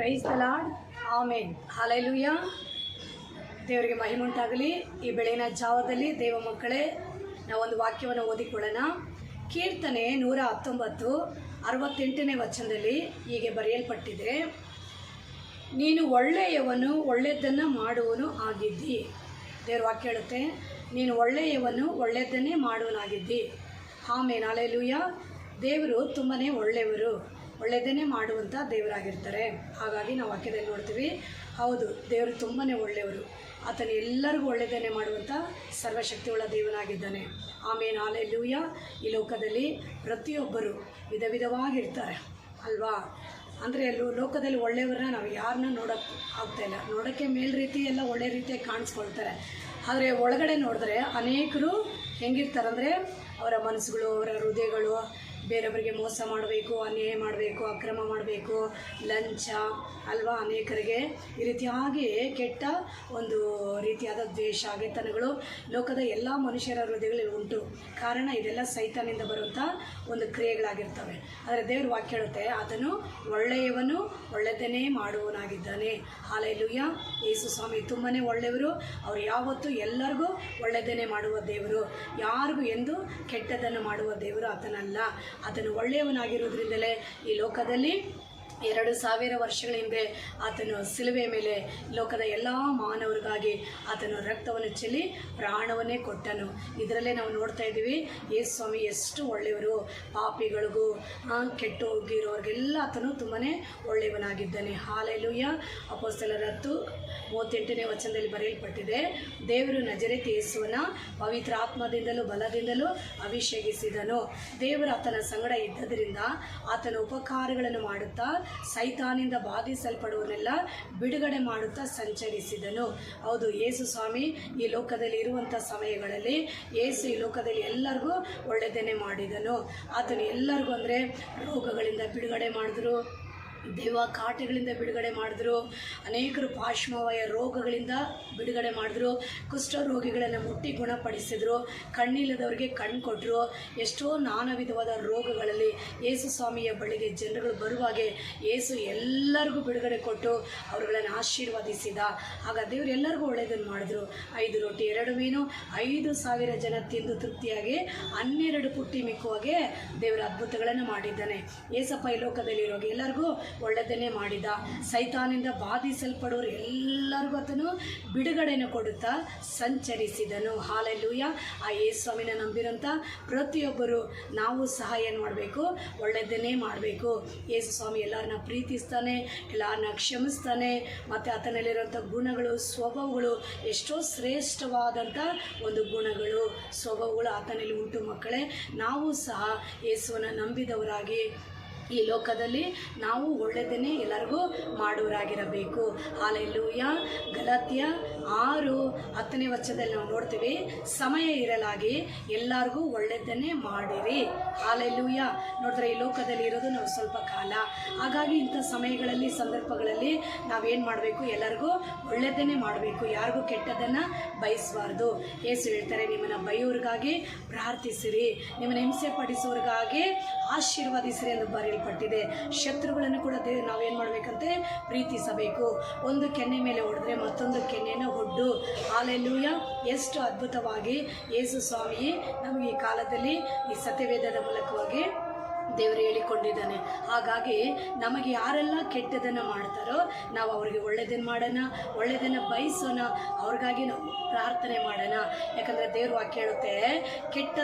Praise the lord. Amen. Hallelujah. ದೇವರಿಗೆ ಮಹಿಮುಂಟಾಗಲಿ. ಈ ಬೆಳಗಿನ ಜಾವದಲ್ಲಿ ದೇವ ಮಕ್ಕಳೇ, ನಾವೊಂದು ವಾಕ್ಯವನ್ನು ಓದಿಕೊಳ್ಳೋಣ. ಕೀರ್ತನೆ 119 68ನೇ ವಚನದಲ್ಲಿ ಹೀಗೆ ಬರೆಯಲ್ಪಟ್ಟಿದೆ, ನೀನು ಒಳ್ಳೆಯವನು, ಒಳ್ಳೆಯದನ್ನು ಮಾಡುವನು ಆಗಿದ್ದಿ. ದೇವ್ರ ವಾಕ್ಯ ಹೇಳುತ್ತೆ, ನೀನು ಒಳ್ಳೆಯವನು, ಒಳ್ಳೆಯದನ್ನೇ ಮಾಡುವನಾಗಿದ್ದಿ. ಆಮೇನ್. ಹಲ್ಲೆಲೂಯಾ. ದೇವರು ತುಂಬಾ ಒಳ್ಳೆಯವರು, ಒಳ್ಳೆಯದನ್ನೇ ಮಾಡುವಂಥ ದೇವರಾಗಿರ್ತಾರೆ. ಹಾಗಾಗಿ ನಾವು ವಾಕ್ಯದಲ್ಲಿ ನೋಡ್ತೀವಿ, ಹೌದು, ದೇವರು ತುಂಬಾ ಒಳ್ಳೆಯವರು. ಆತನು ಎಲ್ಲರಿಗೂ ಒಳ್ಳೆಯದನ್ನೇ ಮಾಡುವಂಥ ಸರ್ವಶಕ್ತಿಯುಳ್ಳ ದೇವನಾಗಿದ್ದಾನೆ. ಆಮೇನ್. ಹಲ್ಲೆಲೂಯಾ. ಈ ಲೋಕದಲ್ಲಿ ಪ್ರತಿಯೊಬ್ಬರು ವಿಧ ವಿಧವಾಗಿರ್ತಾರೆ ಅಲ್ವಾ. ಅಂದರೆ ಲೋಕದಲ್ಲಿ ಒಳ್ಳೆಯವರನ್ನ ನಾವು ಯಾರನ್ನ ನೋಡೋಕ್ಕೆ ಆಗ್ತಾಯಿಲ್ಲ. ನೋಡೋಕ್ಕೆ ಮೇಲ್ ರೀತಿ ಎಲ್ಲ ಒಳ್ಳೆ ರೀತಿಯಾಗಿ ಕಾಣಿಸ್ಕೊಳ್ತಾರೆ. ಆದರೆ ಒಳಗಡೆ ನೋಡಿದ್ರೆ ಅನೇಕರು ಹೆಂಗಿರ್ತಾರಂದರೆ, ಅವರ ಮನಸ್ಸುಗಳು, ಅವರ ಹೃದಯಗಳು ಬೇರೊಬ್ಬರಿಗೆ ಮೋಸ ಮಾಡಬೇಕು, ಅನ್ಯಾಯ ಮಾಡಬೇಕು, ಅಕ್ರಮ ಮಾಡಬೇಕು, ಲಂಚ ಅಲ್ವಾ. ಅನೇಕರಿಗೆ ಈ ರೀತಿಯಾಗಿ ಕೆಟ್ಟ ಒಂದು ರೀತಿಯಾದ ದ್ವೇಷ, ಹಗೆತನಗಳು ಲೋಕದ ಎಲ್ಲ ಮನುಷ್ಯರ ಹೃದಯಗಳಲ್ಲಿ ಉಂಟು. ಕಾರಣ ಇದೆಲ್ಲ ಸೈತಾನಿಂದ ಬರುವಂಥ ಒಂದು ಕ್ರಿಯೆಗಳಾಗಿರ್ತವೆ. ಆದರೆ ದೇವ್ರ ವಾಕ್ಯ ಹೇಳುತ್ತೆ, ಆತನು ಒಳ್ಳೆಯವನು, ಒಳ್ಳೆಯದನ್ನೇ ಮಾಡುವನಾಗಿದ್ದಾನೆ. ಹಲ್ಲೆಲೂಯಾ. ಯೇಸು ಸ್ವಾಮಿ ತುಂಬಾ ಒಳ್ಳೆಯವರು. ಅವರು ಯಾವತ್ತೂ ಎಲ್ಲರಿಗೂ ಒಳ್ಳೆಯದನ್ನೇ ಮಾಡುವ ದೇವರು, ಯಾರಿಗೂ ಎಂದು ಕೆಟ್ಟದನ್ನು ಮಾಡುವ ದೇವರು ಆತನಲ್ಲ. ಆತನು ಒಳ್ಳೆಯವನಾಗಿರುವುದರಿಂದಲೇ ಈ ಲೋಕದಲ್ಲಿ 2000 ವರ್ಷಗಳ ಹಿಂದೆ ಆತನು ಸಿಲುವೆ ಮೇಲೆ ಲೋಕದ ಎಲ್ಲ ಮಾನವರಿಗಾಗಿ ಆತನು ರಕ್ತವನ್ನು ಚೆಲ್ಲಿ ಪ್ರಾಣವನ್ನೇ ಕೊಟ್ಟನು. ಇದರಲ್ಲೇ ನಾವು ನೋಡ್ತಾ ಇದ್ದೀವಿ, ಯೇಸು ಸ್ವಾಮಿ ಎಷ್ಟು ಒಳ್ಳೆಯವರು. ಪಾಪಿಗಳಿಗೂ ಕೆಟ್ಟು ಹೋಗಿರೋರಿಗೆಲ್ಲ ಆತನು ತುಂಬಾ ಒಳ್ಳೆಯವನಾಗಿದ್ದಾನೆ. ಹಲ್ಲೆಲೂಯಾ. ಅಪೊಸ್ತಲರ 10:38ನೇ ವಚನದಲ್ಲಿ ಬರೆಯಲ್ಪಟ್ಟಿದೆ, ದೇವರು ನಜರೇತ್ ಯೇಸುವನ್ನ ಪವಿತ್ರ ಆತ್ಮದಿಂದಲೂ ಬಲದಿಂದಲೂ ಅಭಿಷೇಕಿಸಿದನು. ದೇವರು ಆತನ ಸಂಗಡ ಇದ್ದದರಿಂದ ಆತನ ಉಪಕಾರಗಳನ್ನು ಮಾಡುತ್ತಾ ಸೈತಾನಿಂದ ಬಾಧಿಸಲ್ಪಡುವನ್ನೆಲ್ಲ ಬಿಡುಗಡೆ ಮಾಡುತ್ತಾ ಸಂಚರಿಸಿದನು. ಹೌದು, ಯೇಸು ಸ್ವಾಮಿ ಈ ಲೋಕದಲ್ಲಿ ಇರುವಂಥ ಸಮಯಗಳಲ್ಲಿ ಯೇಸು ಈ ಲೋಕದಲ್ಲಿ ಎಲ್ಲರಿಗೂ ಒಳ್ಳೆಯದನ್ನೇ ಮಾಡಿದನು. ಆತನು ಎಲ್ಲರಿಗೂ ಅಂದರೆ ರೋಗಗಳಿಂದ ಬಿಡುಗಡೆ ಮಾಡಿದ್ರು, ದೆವ್ವ ಕಾಟಗಳಿಂದ ಬಿಡುಗಡೆ ಮಾಡಿದ್ರು, ಅನೇಕರು ಪಾರ್ಶ್ವವಾಯು ರೋಗಗಳಿಂದ ಬಿಡುಗಡೆ ಮಾಡಿದ್ರು, ಕುಷ್ಠರೋಗಿಗಳನ್ನು ಮುಟ್ಟಿ ಗುಣಪಡಿಸಿದ್ರು, ಕಣ್ಣಿಲ್ಲದವರಿಗೆ ಕಣ್ಣು ಕೊಟ್ಟರು. ಎಷ್ಟೋ ನಾನಾ ವಿಧವಾದ ರೋಗಗಳಲ್ಲಿ ಯೇಸು ಸ್ವಾಮಿಯ ಬಳಿಗೆ ಜನರುಗಳು ಬರುವಾಗೆ ಯೇಸು ಎಲ್ಲರಿಗೂ ಬಿಡುಗಡೆ ಕೊಟ್ಟು ಅವರುಗಳನ್ನು ಆಶೀರ್ವದಿಸಿದ. ಆಗ ದೇವರು ಎಲ್ಲರಿಗೂ ಒಳ್ಳೆಯದನ್ನು ಮಾಡಿದ್ರು. 5 ರೊಟ್ಟಿ 2 ಮೀನು 5,000 ಜನ ತಿಂದು ತೃಪ್ತಿಯಾಗಿ 12 ಪುಟ್ಟಿ ಮಿಕ್ಕುವಾಗೆ ದೇವರ ಅದ್ಭುತಗಳನ್ನು ಮಾಡಿದ್ದಾನೆ. ಏಸಪ್ಪ ಈ ಲೋಕದಲ್ಲಿರೋಗೆ ಎಲ್ಲರಿಗೂ ಒಳ್ಳೆಯದನ್ನೇ ಮಾಡಿದ. ಸೈತಾನಿಂದ ಬಾಧಿಸಲ್ಪಡೋರು ಎಲ್ಲರಿಗೂ ಆತನು ಬಿಡುಗಡೆಯನ್ನು ಕೊಡುತ್ತಾ ಸಂಚರಿಸಿದನು. ಹಲ್ಲೆಲೂಯಾ. ಆ ಯೇಸು ಸ್ವಾಮಿನ ನಂಬಿರೋಂಥ ಪ್ರತಿಯೊಬ್ಬರು ನಾವು ಸಹ ಏನು ಮಾಡಬೇಕು? ಒಳ್ಳೆಯದನ್ನೇ ಮಾಡಬೇಕು. ಯೇಸು ಸ್ವಾಮಿ ಎಲ್ಲರನ್ನ ಪ್ರೀತಿಸ್ತಾನೆ, ಎಲ್ಲರನ್ನ ಕ್ಷಮಿಸ್ತಾನೆ. ಮತ್ತು ಆತನಲ್ಲಿರೋಂಥ ಗುಣಗಳು, ಸ್ವಭಾವಗಳು ಎಷ್ಟೋ ಶ್ರೇಷ್ಠವಾದಂಥ ಒಂದು ಗುಣಗಳು, ಸ್ವಭಾವಗಳು ಆತನಲ್ಲಿ ಉಂಟು. ಮಕ್ಕಳೇ, ನಾವು ಸಹ ಯೇಸುವನ್ನು ನಂಬಿದವರಾಗಿ ಈ ಲೋಕದಲ್ಲಿ ನಾವು ಒಳ್ಳೆಯದನ್ನೇ ಎಲ್ಲರಿಗೂ ಮಾಡುವರಾಗಿರಬೇಕು. ಹಲ್ಲೆಲೂಯಾ. ಗಲಾತ್ಯ 6:10ನೇ ವಚನದಲ್ಲಿ ನಾವು ನೋಡ್ತೀವಿ, ಸಮಯ ಇರಲಾಗಿ ಎಲ್ಲರಿಗೂ ಒಳ್ಳೆಯದನ್ನೇ ಮಾಡಿರಿ. ಹಲ್ಲೆಲೂಯಾ. ನೋಡಿದ್ರೆ ಈ ಲೋಕದಲ್ಲಿ ಇರೋದು ನಾವು ಸ್ವಲ್ಪ ಕಾಲ. ಹಾಗಾಗಿ ಇಂಥ ಸಮಯಗಳಲ್ಲಿ, ಸಂದರ್ಭಗಳಲ್ಲಿ ನಾವೇನು ಮಾಡಬೇಕು? ಎಲ್ಲರಿಗೂ ಒಳ್ಳೆಯದನ್ನೇ ಮಾಡಬೇಕು, ಯಾರಿಗೂ ಕೆಟ್ಟದನ್ನು ಬಯಸಬಾರ್ದು. ಯೇಸು ಹೇಳ್ತಾರೆ, ನಿಮ್ಮನ್ನು ಬೈಯೋರಿಗಾಗಿ ಪ್ರಾರ್ಥಿಸಿರಿ, ನಿಮ್ಮನ್ನು ಹಿಂಸೆ ಪಡಿಸೋರಿಗಾಗಿ ಆಶೀರ್ವದಿಸಿರಿ ಎಂದು ಬರೆಯಲ್ಪಟ್ಟಿದೆ. ಶತ್ರುಗಳನ್ನು ಕೂಡ ನಾವೇನು ಮಾಡಬೇಕಂತೆ? ಪ್ರೀತಿಸಬೇಕು. ಒಂದು ಕೆನ್ನೆ ಮೇಲೆ ಹೊಡೆದ್ರೆ ಮತ್ತೊಂದು ಕೆನ್ನೆಯನ್ನು ಒಡ್ಡು. ಹಲ್ಲೆಲೂಯಾ. ಎಷ್ಟು ಅದ್ಭುತವಾಗಿ ಯೇಸು ಸ್ವಾಮಿ ನಮಗೆ ಈ ಕಾಲದಲ್ಲಿ ಈ ಸತ್ಯವೇದದ ಮೂಲಕವಾಗಿ ದೇವರು ಹೇಳಿಕೊಂಡಿದ್ದಾನೆ. ಹಾಗಾಗಿ ನಮಗೆ ಯಾರೆಲ್ಲ ಕೆಟ್ಟದನ್ನು ಮಾಡ್ತಾರೋ ನಾವು ಅವ್ರಿಗೆ ಒಳ್ಳೆಯದನ್ನು ಮಾಡೋಣ, ಒಳ್ಳೆಯದನ್ನು ಬಯಸೋಣ, ಅವ್ರಿಗಾಗಿ ನಾವು ಪ್ರಾರ್ಥನೆ ಮಾಡೋಣ. ಯಾಕಂದರೆ ದೇವ್ರ ವಾಕ್ಯ ಹೇಳುತ್ತೆ,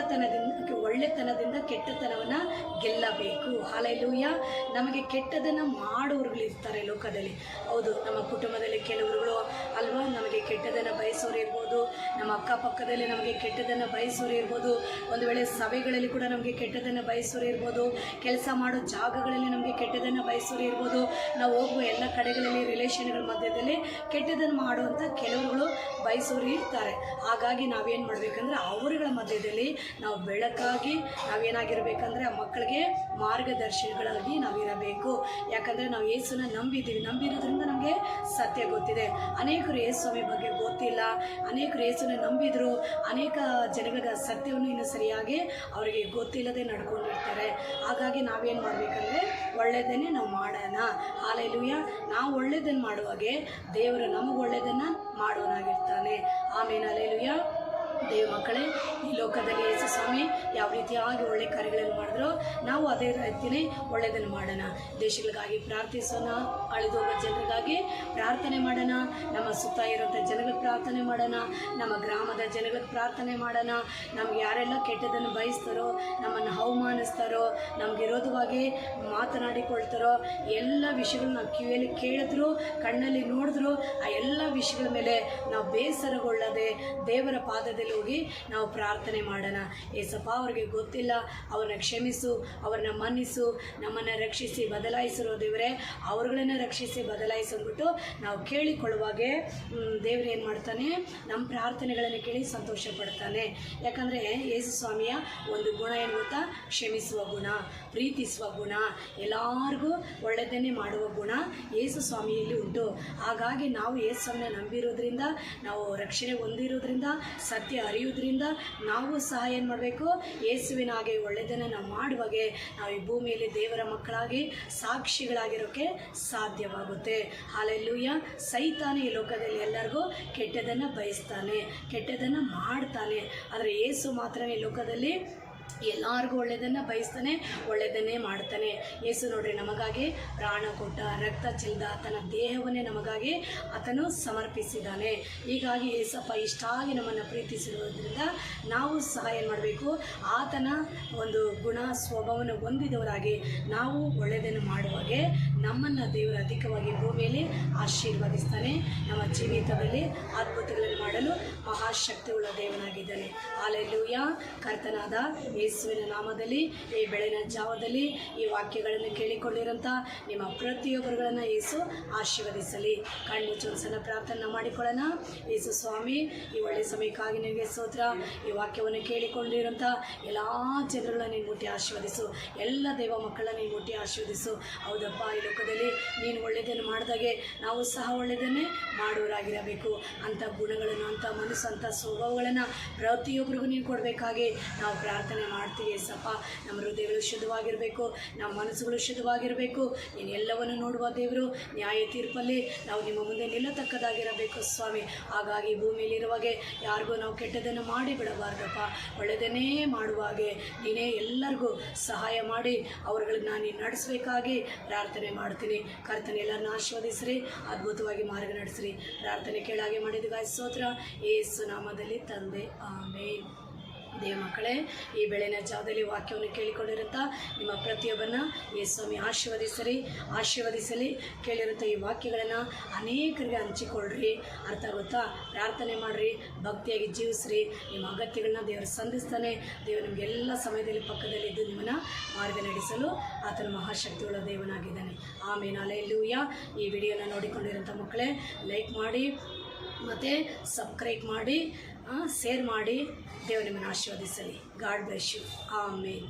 ಒಳ್ಳೆತನದಿಂದ ಕೆಟ್ಟತನವನ್ನು ಗೆಲ್ಲಬೇಕು. ಹಲ್ಲೆಲೂಯಾ. ನಮಗೆ ಕೆಟ್ಟದನ್ನು ಮಾಡೋರುಗಳಿರ್ತಾರೆ ಲೋಕದಲ್ಲಿ. ಹೌದು, ನಮ್ಮ ಕುಟುಂಬದಲ್ಲಿ ಕೆಲವರುಗಳು ಅಲ್ವಾ, ನಮಗೆ ಕೆಟ್ಟದನ್ನು ಬಯಸೋರು ಇರ್ಬೋದು, ನಮ್ಮ ಅಕ್ಕಪಕ್ಕದಲ್ಲಿ ನಮಗೆ ಕೆಟ್ಟದನ್ನು ಬಯಸೋರು ಇರ್ಬೋದು, ಒಂದು ವೇಳೆ ಸಭೆಗಳಲ್ಲಿ ಕೂಡ ನಮಗೆ ಕೆಟ್ಟದನ್ನು ಬಯಸೋರು ಇರ್ಬೋದು, ಕೆಲಸ ಮಾಡೋ ಜಾಗಗಳಲ್ಲಿ ನಮಗೆ ಕೆಟ್ಟದನ್ನು ಬಯಸೋರು ಇರ್ಬೋದು, ನಾವು ಹೋಗುವ ಎಲ್ಲ ಕಡೆಗಳಲ್ಲಿ ರಿಲೇಷನ್ಗಳ ಮಧ್ಯದಲ್ಲಿ ಕೆಟ್ಟದನ್ನು ಮಾಡುವಂಥ ಕೆಲವರುಗಳು ಬಯಸೋರು ಇರ್ತಾರೆ. ಹಾಗಾಗಿ ನಾವೇನು ಮಾಡಬೇಕಂದ್ರೆ ಅವರುಗಳ ಮಧ್ಯದಲ್ಲಿ ನಾವು ಬೆಳಕಾಗಿ ನಾವೇನಾಗಿರಬೇಕಂದ್ರೆ ಆ ಮಕ್ಕಳಿಗೆ ಮಾರ್ಗದರ್ಶಿಗಳಾಗಿ ನಾವಿರಬೇಕು. ಯಾಕಂದರೆ ನಾವು ಯೇಸುನ ನಂಬಿರೋದ್ರಿಂದ ನಮಗೆ ಸತ್ಯ ಗೊತ್ತಿದೆ. ಅನೇಕರು ಯೇಸು ಸ್ವಾಮಿ ಬಗ್ಗೆ ಗೊತ್ತಿಲ್ಲ, ಅನೇಕರು ಯೇಸುನ ನಂಬಿದ್ರು, ಅನೇಕ ಜನಗಳಿಗೆ ಸತ್ಯವನ್ನು ಇನ್ನೂ ಸರಿಯಾಗಿ ಅವರಿಗೆ ಗೊತ್ತಿಲ್ಲದೆ ನಡ್ಕೊಂಡಿರ್ತಾರೆ. ಹಾಗಾಗಿ ನಾವೇನು ಮಾಡಬೇಕಂದ್ರೆ ಒಳ್ಳೆಯದನ್ನೇ ನಾವು ಮಾಡೋಣ. ಹಾಲೆಲೂಯ. ನಾವು ಒಳ್ಳೆಯದನ್ನು ಮಾಡುವಾಗೆ ದೇವರು ನಮಗೆ ಒಳ್ಳೆಯದನ್ನು ಮಾಡೋನಾಗಿರ್ತಾನೆ. ಆಮೇಲೆ ಹಾಲೆಲೂಯ. ದೇವ ಮಕ್ಕಳೇ, ಈ ಲೋಕದಲ್ಲಿ ಯೇಸು ಸ್ವಾಮಿ ಯಾವ ರೀತಿಯಾಗಿ ಒಳ್ಳೆ ಕಾರ್ಯಗಳನ್ನು ಮಾಡಿದ್ರು ನಾವು ಅದೇ ರೀತಿಯೇ ಒಳ್ಳೆಯದನ್ನು ಮಾಡೋಣ. ದೇಶಗಳಿಗಾಗಿ ಪ್ರಾರ್ಥಿಸೋಣ, ಅಳಿದು ಹೋಗೋ ಜನರಿಗಾಗಿ ಪ್ರಾರ್ಥನೆ ಮಾಡೋಣ, ನಮ್ಮ ಸುತ್ತ ಇರುವಂಥ ಜನಗಳಿಗೆ ಪ್ರಾರ್ಥನೆ ಮಾಡೋಣ, ನಮ್ಮ ಗ್ರಾಮದ ಜನಗಳಿಗೆ ಪ್ರಾರ್ಥನೆ ಮಾಡೋಣ. ನಮ್ಗೆ ಯಾರೆಲ್ಲ ಕೆಟ್ಟದನ್ನು ಬಯಸ್ತಾರೋ, ನಮ್ಮನ್ನು ಅವಮಾನಿಸ್ತಾರೋ, ನಮ್ಗೆ ವಿರೋಧವಾಗಿ ಮಾತನಾಡಿಕೊಳ್ತಾರೋ, ಎಲ್ಲ ವಿಷಯಗಳು ನಾವು ಕಿವಿಯಲ್ಲಿ ಕೇಳಿದ್ರು, ಕಣ್ಣಲ್ಲಿ ನೋಡಿದ್ರು, ಆ ಎಲ್ಲ ವಿಷಯಗಳ ಮೇಲೆ ನಾವು ಬೇಸರಗೊಳ್ಳದೆ ದೇವರ ಪಾದದಲ್ಲಿ ಹೋಗಿ ನಾವು ಪ್ರಾರ್ಥನೆ ಮಾಡೋಣ. ಏಸಪ್ಪ, ಅವ್ರಿಗೆ ಗೊತ್ತಿಲ್ಲ, ಅವ್ರನ್ನ ಕ್ಷಮಿಸು, ಅವ್ರನ್ನ ಮನ್ನಿಸು, ನಮ್ಮನ್ನು ರಕ್ಷಿಸಿ ಬದಲಾಯಿಸಿರೋ ದೇವರೇ, ಅವ್ರುಗಳನ್ನ ರಕ್ಷಿಸಿ ಬದಲಾಯಿಸಂದ್ಬಿಟ್ಟು ನಾವು ಕೇಳಿಕೊಳ್ಳುವಾಗೆ ದೇವರು ಏನು ಮಾಡ್ತಾನೆ, ನಮ್ಮ ಪ್ರಾರ್ಥನೆಗಳನ್ನು ಕೇಳಿ ಸಂತೋಷ ಪಡ್ತಾನೆ. ಯಾಕಂದರೆ ಯೇಸು ಸ್ವಾಮಿಯ ಒಂದು ಗುಣ ಏನು ಗೊತ್ತಾ? ಕ್ಷಮಿಸುವ ಗುಣ, ಪ್ರೀತಿಸುವ ಗುಣ, ಎಲ್ಲರಿಗೂ ಒಳ್ಳೆಯದನ್ನೇ ಮಾಡುವ ಗುಣ ಯೇಸು ಸ್ವಾಮಿಯಲ್ಲಿ ಉಂಟು. ಹಾಗಾಗಿ ನಾವು ಯೇಸು ಸ್ವಾಮಿನ ನಂಬಿರೋದ್ರಿಂದ, ನಾವು ರಕ್ಷಣೆ ಹೊಂದಿರೋದ್ರಿಂದ, ಸತ್ಯ ಅರಿಯೋದ್ರಿಂದ ನಾವು ಸಹ ಏನು ಮಾಡಬೇಕು? ಯೇಸುವಿನ ಹಾಗೆ ಒಳ್ಳೆಯದನ್ನು ನಾವು ಮಾಡುವಾಗೆ ನಾವು ಈ ಭೂಮಿಯಲ್ಲಿ ದೇವರ ಮಕ್ಕಳಾಗಿ ಸಾಕ್ಷಿಗಳಾಗಿರೋಕ್ಕೆ ಸಾಧ್ಯವಾಗುತ್ತೆ. ಹಾಲೆಲೂಯ. ಸೈತಾನ ಈ ಲೋಕದಲ್ಲಿ ಎಲ್ಲರಿಗೂ ಕೆಟ್ಟದನ್ನು ಬಯಸ್ತಾನೆ, ಕೆಟ್ಟದನ್ನು ಮಾಡ್ತಾನೆ. ಆದರೆ ಯೇಸು ಮಾತ್ರ ಈ ಲೋಕದಲ್ಲಿ ಎಲ್ಲರಿಗೂ ಒಳ್ಳೆಯದನ್ನು ಬಯಸ್ತಾನೆ, ಒಳ್ಳೆಯದನ್ನೇ ಮಾಡ್ತಾನೆ. ಯೇಸು ನೋಡ್ರಿ, ನಮಗಾಗಿ ಪ್ರಾಣ ಕೊಟ್ಟ, ರಕ್ತ ಚೆಲ್ದ, ತನ್ನ ದೇಹವನ್ನೇ ನಮಗಾಗಿ ಆತನು ಸಮರ್ಪಿಸಿದ್ದಾನೆ. ಹೀಗಾಗಿ ಯೇಸಪ್ಪ ಇಷ್ಟಾಗಿ ನಮ್ಮನ್ನು ಪ್ರೀತಿಸಿರೋದ್ರಿಂದ ನಾವು ಸಹ ಏನು ಮಾಡಬೇಕು? ಆತನ ಒಂದು ಗುಣ ಸ್ವಭಾವವನ್ನು ಹೊಂದಿದವರಾಗಿ ನಾವು ಒಳ್ಳೆಯದನ್ನು ಮಾಡುವಾಗೆ ನಮ್ಮನ್ನು ದೇವರು ಅಧಿಕವಾಗಿ ಭೂಮಿಯಲ್ಲಿ ಆಶೀರ್ವದಿಸ್ತಾನೆ. ನಮ್ಮ ಜೀವಿತದಲ್ಲಿ ಅದ್ಭುತಗಳನ್ನು ಮಾಡಲು ಮಹಾಶಕ್ತಿಯುಳ್ಳ ದೇವನಾಗಿದ್ದಾನೆ. ಹಾಲೆಲೂಯ. ಕರ್ತನಾದ ಯೇಸುವಿನ ನಾಮದಲ್ಲಿ ಈ ಬೆಳಗಿನ ಜಾವದಲ್ಲಿ ಈ ವಾಕ್ಯಗಳನ್ನು ಕೇಳಿಕೊಂಡಿರೋಂಥ ನಿಮ್ಮ ಪ್ರತಿಯೊಬ್ಬರುಗಳನ್ನು ಯೇಸು ಆಶೀರ್ವದಿಸಲಿ. ಕಣ್ಣು ಸಣ್ಣ ಪ್ರಾರ್ಥನೆ ಮಾಡಿಕೊಳ್ಳೋಣ. ಯೇಸು ಸ್ವಾಮಿ, ಈ ಒಳ್ಳೆಯ ಸಮಯಕ್ಕಾಗಿ ನಿನಗೆ ಸ್ತೋತ್ರ. ಈ ವಾಕ್ಯವನ್ನು ಕೇಳಿಕೊಂಡಿರೋಂಥ ಎಲ್ಲ ಜನರುಗಳನ್ನ ನೀನು ಮುಟ್ಟಿ ಆಶೀರ್ವದಿಸು. ಎಲ್ಲ ದೇವ ಮಕ್ಕಳನ್ನ ನೀನು ಮುಟ್ಟಿ ಆಶೀರ್ವದಿಸು. ಹೌದಪ್ಪ, ಈ ಲೋಕದಲ್ಲಿ ನೀನು ಒಳ್ಳೆಯದನ್ನು ಮಾಡಿದಾಗೆ ನಾವು ಸಹ ಒಳ್ಳೆಯದನ್ನೇ ಮಾಡೋರಾಗಿರಬೇಕು. ಅಂಥ ಗುಣಗಳನ್ನು, ಅಂಥ ಮನಸ್ಸು, ಅಂಥ ಸ್ವಭಾವಗಳನ್ನು ಪ್ರತಿಯೊಬ್ಬರಿಗೂ ನೀನು ಕೊಡಬೇಕಾಗಿ ನಾವು ಪ್ರಾರ್ಥನೆ ಮಾಡ್ತೀವಿ. ಸಪ್ಪ, ನಮ್ಮ ಹೃದಯಗಳು ಶುದ್ಧವಾಗಿರಬೇಕು, ನಮ್ಮ ಮನಸ್ಸುಗಳು ಶುದ್ಧವಾಗಿರಬೇಕು. ನೀನು ಎಲ್ಲವನ್ನು ನೋಡುವ ದೇವರು, ನ್ಯಾಯ ತೀರ್ಪಲ್ಲಿ ನಾವು ನಿಮ್ಮ ಮುಂದೆ ನಿಲ್ಲತಕ್ಕದಾಗಿರಬೇಕು ಸ್ವಾಮಿ. ಹಾಗಾಗಿ ಭೂಮಿಯಲ್ಲಿರುವಾಗೆ ಯಾರಿಗೂ ನಾವು ಕೆಟ್ಟದನ್ನು ಮಾಡಿ ಬಿಡಬಾರ್ದಪ್ಪ, ಒಳ್ಳೆಯದನ್ನೇ ಮಾಡುವಾಗೆ ನೀನೇ ಎಲ್ಲರಿಗೂ ಸಹಾಯ ಮಾಡಿ ಅವ್ರುಗಳನ್ನ ನೀನು ನಡೆಸಬೇಕಾಗಿ ಪ್ರಾರ್ಥನೆ ಮಾಡ್ತೀನಿ. ಕರ್ತನೆ ಎಲ್ಲರನ್ನ ಆಶೀರ್ವದಿಸ್ರಿ, ಅದ್ಭುತವಾಗಿ ಮಾರ್ಗ ನಡೆಸ್ರಿ. ಪ್ರಾರ್ಥನೆ ಕೇಳಾಗೆ ಮಾಡಿದ ಸ್ತೋತ್ರ ಯೇಸು ನಾಮದಲ್ಲಿ ತಂದೆ, ಆಮೇನ್. ದೇವ ಮಕ್ಕಳೇ, ಈ ಬೆಳಗಿನ ಜಾವದಲ್ಲಿ ವಾಕ್ಯವನ್ನು ಕೇಳಿಕೊಂಡಿರುತ್ತ ನಿಮ್ಮ ಪ್ರತಿಯೊಬ್ಬರನ್ನ ಯೇಸು ಸ್ವಾಮಿ ಆಶೀರ್ವದಿಸಲಿ. ಕೇಳಿರುತ್ತ ಈ ವಾಕ್ಯಗಳನ್ನು ಅನೇಕರಿಗೆ ಹಂಚಿಕೊಳ್ಳ್ರಿ. ಅರ್ಥ ಗೊತ್ತಾ? ಪ್ರಾರ್ಥನೆ ಮಾಡಿರಿ, ಭಕ್ತಿಯಾಗಿ ಜೀವಿಸ್ರಿ. ನಿಮ್ಮ ಅಗತ್ಯಗಳನ್ನ ದೇವರು ಸಂಧಿಸ್ತಾನೆ. ದೇವರು ನಿಮಗೆಲ್ಲ ಸಮಯದಲ್ಲಿ ಪಕ್ಕದಲ್ಲಿದ್ದು ನಿಮ್ಮನ್ನು ಮಾರ್ಗ ನಡೆಸಲು ಆತನ ಮಹಾಶಕ್ತಿಯುಳ್ಳ ದೇವನಾಗಿದ್ದಾನೆ. ಆಮೇಲೆ ಹಲ್ಲೆಲೂಯಾ. ಈ ವಿಡಿಯೋನ ನೋಡಿಕೊಂಡಿರೋಂಥ ಮಕ್ಕಳೇ, ಲೈಕ್ ಮಾಡಿ ಮತ್ತು ಸಬ್ಸ್ಕ್ರೈಬ್ ಮಾಡಿ, ಶೇರ್ ಮಾಡಿ. ದೇವರು ನಿಮ್ಮನ್ನು ಆಶೀರ್ವದಿಸಲಿ. God bless you. ಆಮೇನ್.